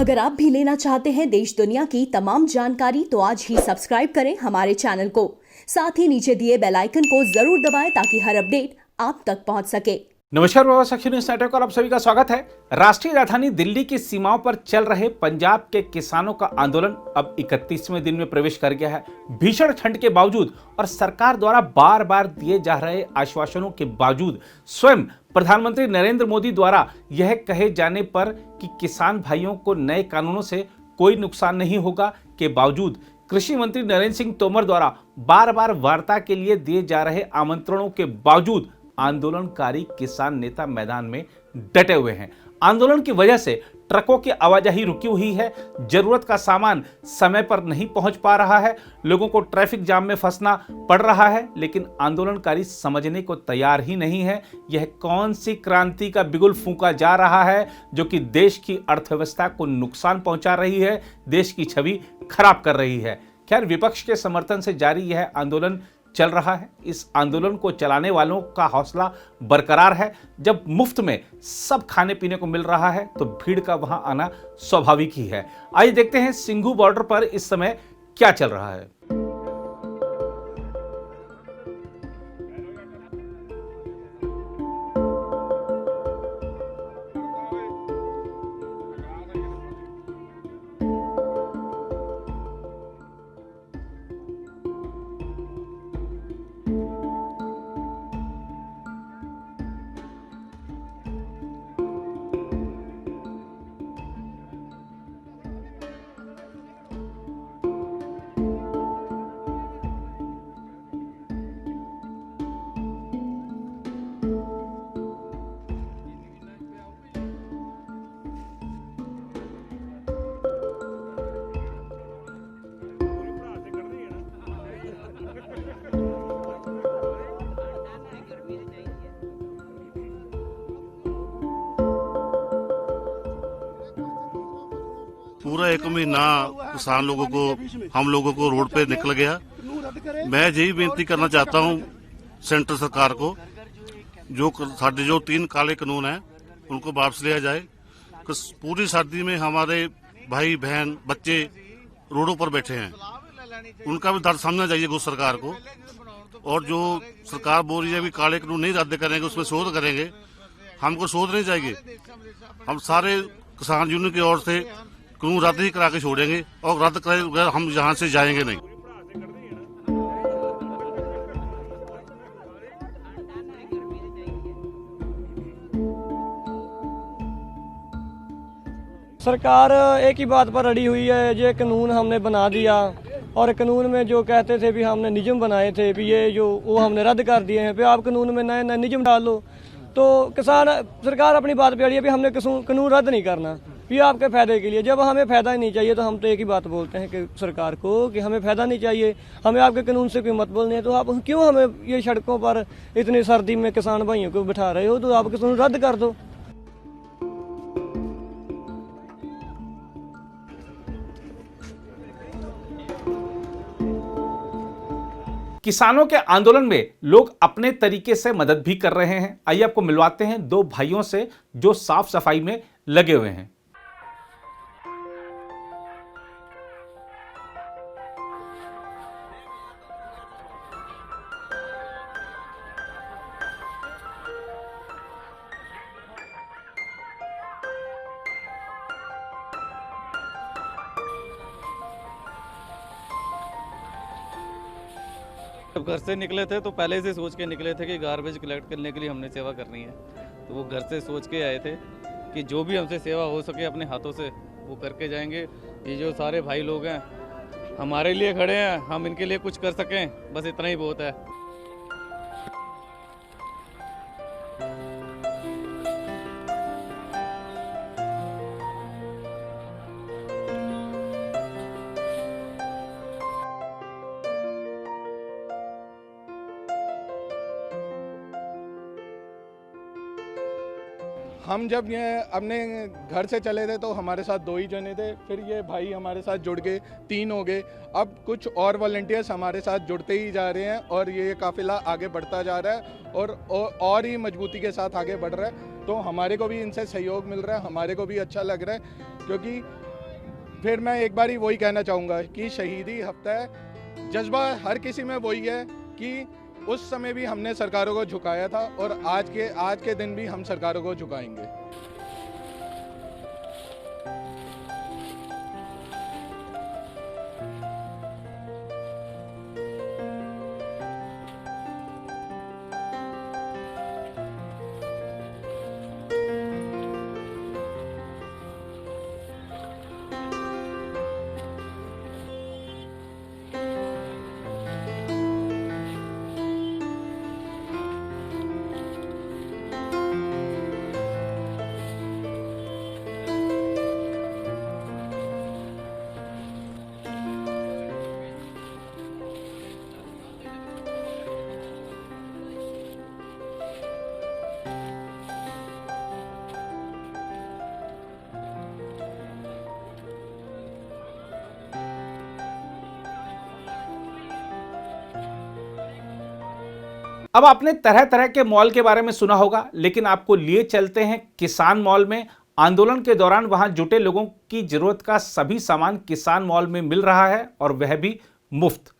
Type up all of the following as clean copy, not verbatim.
अगर आप भी लेना चाहते हैं देश दुनिया की तमाम जानकारी तो आज ही सब्सक्राइब करें हमारे चैनल को। साथ ही नीचे दिए बेल आइकन को जरूर दबाएं ताकि हर अपडेट आप तक पहुंच सके। नमस्कार प्रवासी न्यूज नेटवर्क और आप सभी का स्वागत है। राष्ट्रीय राजधानी दिल्ली की सीमाओं पर चल रहे पंजाब के किसानों का आंदोलन अब 31वें दिन में प्रवेश कर गया है। भीषण ठंड के बावजूद और सरकार द्वारा बार बार दिए जा रहे आश्वासनों के बावजूद स्वयं प्रधानमंत्री नरेंद्र मोदी द्वारा यह कहे जाने पर कि किसान भाइयों को नए कानूनों से कोई नुकसान नहीं होगा के बावजूद कृषि मंत्री नरेंद्र सिंह तोमर द्वारा बार बार वार्ता के लिए दिए जा रहे आमंत्रणों के बावजूद आंदोलनकारी किसान नेता मैदान में डटे हुए हैं। आंदोलन की वजह से ट्रकों की आवाजाही रुकी हुई है, जरूरत का सामान समय पर नहीं पहुंच पा रहा है, लोगों को ट्रैफिक जाम में फंसना पड़ रहा है। लेकिन आंदोलनकारी समझने को तैयार ही नहीं है यह कौन सी क्रांति का बिगुल फूंका जा रहा है जो कि देश की अर्थव्यवस्था को नुकसान पहुंचा रही है, देश की छवि खराब कर रही है। खैर, विपक्ष के समर्थन से जारी यह आंदोलन चल रहा है। इस आंदोलन को चलाने वालों का हौसला बरकरार है। जब मुफ्त में सब खाने पीने को मिल रहा है तो भीड़ का वहां आना स्वाभाविक ही है। आइए देखते हैं सिंघू बॉर्डर पर इस समय क्या चल रहा है। पूरा एक महीना किसान लोगों को, हम लोगों को रोड पे निकल गया। मैं यही बेनती करना चाहता हूँ सेंट्रल सरकार को, जो 3 काले कानून हैं उनको वापस लिया जाए। पूरी सर्दी में हमारे भाई बहन बच्चे रोडों पर बैठे हैं, उनका भी दर्द समझना चाहिए गो सरकार को। और जो सरकार बोल रही है कि काले कानून नहीं रद्द करेंगे, उसमें शोध करेंगे, हमको शोध नहीं चाहिए। हम सारे किसान यूनियन की ओर से कानून रद्द ही करा के छोड़ेंगे और रद्द करे बगैर हम यहाँ से जाएंगे नहीं। सरकार एक ही बात पर अड़ी हुई है, ये कानून हमने बना दिया और कानून में जो कहते थे भी हमने नियम बनाए थे भी ये जो वो हमने रद्द कर दिए हैं, फिर आप कानून में नए नए नियम डाल लो। तो किसान सरकार अपनी बात पे अड़ी है भी हमने कानून रद्द नहीं करना, ये आपके फायदे के लिए। जब हमें फायदा ही नहीं चाहिए तो हम तो एक ही बात बोलते हैं कि सरकार को कि हमें फायदा नहीं चाहिए, हमें आपके कानून से कोई मतलब नहीं है, तो आप क्यों हमें ये सड़कों पर इतनी सर्दी में किसान भाइयों को बिठा रहे हो, तो आप कानून रद्द कर दो। किसानों के आंदोलन में लोग अपने तरीके से मदद भी कर रहे हैं। आइए आपको मिलवाते हैं 2 भाइयों से जो साफ सफाई में लगे हुए हैं। जब घर से निकले थे तो पहले से सोच के निकले थे कि गार्बेज कलेक्ट करने के लिए हमने सेवा करनी है। तो वो घर से सोच के आए थे कि जो भी हमसे सेवा हो सके अपने हाथों से वो करके जाएंगे। ये जो सारे भाई लोग हैं हमारे लिए खड़े हैं, हम इनके लिए कुछ कर सकें, बस इतना ही बहुत है। हम जब ये अपने घर से चले थे तो हमारे साथ 2 ही जने थे, फिर ये भाई हमारे साथ जुड़ गए, 3 हो गए। अब कुछ और वॉलंटियर्स हमारे साथ जुड़ते ही जा रहे हैं और ये काफिला आगे बढ़ता जा रहा है और ही मजबूती के साथ आगे बढ़ रहा है। तो हमारे को भी इनसे सहयोग मिल रहा है, हमारे को भी अच्छा लग रहा है, क्योंकि फिर मैं एक बार ही वही कहना चाहूँगा कि शहीदी हफ्ता है, जज्बा हर किसी में वही है कि उस समय भी हमने सरकारों को झुकाया था और आज के दिन भी हम सरकारों को झुकाएंगे। अब आपने तरह तरह के मॉल के बारे में सुना होगा, लेकिन आपको लिए चलते हैं किसान मॉल में। आंदोलन के दौरान वहां जुटे लोगों की जरूरत का सभी सामान किसान मॉल में मिल रहा है और वह भी मुफ्त।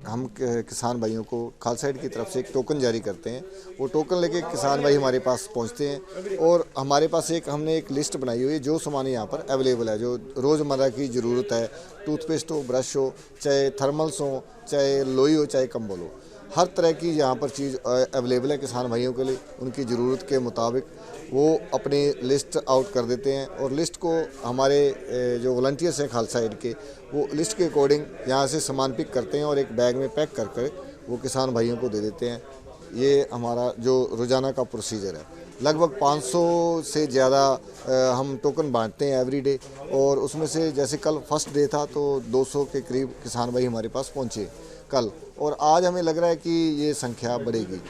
हम किसान भाइयों को खालसा एड की तरफ से एक टोकन जारी करते हैं। वो टोकन लेके किसान भाई हमारे पास पहुंचते हैं और हमारे पास हमने एक लिस्ट बनाई हुई है जो सामान यहाँ पर अवेलेबल है, जो रोज़मर्रा की ज़रूरत है। टूथपेस्ट हो, ब्रश हो, चाहे थर्मल्स हो, चाहे लोई हो, चाहे कंबल हो, हर तरह की यहाँ पर चीज़ अवेलेबल है किसान भाइयों के लिए। उनकी ज़रूरत के मुताबिक वो अपनी लिस्ट आउट कर देते हैं और लिस्ट को हमारे जो वॉलंटियर्स हैं खालसा एड के, वो लिस्ट के अकॉर्डिंग यहाँ से सामान पिक करते हैं और एक बैग में पैक करके वो किसान भाइयों को दे देते हैं। ये हमारा जो रोज़ाना का प्रोसीजर है। लगभग 500 से ज़्यादा हम टोकन बांटते हैं एवरी डे, और उसमें से जैसे कल फर्स्ट डे था तो 200 के करीब किसान भाई हमारे पास पहुँचे कल, और आज हमें लग रहा है कि ये संख्या बढ़ेगी।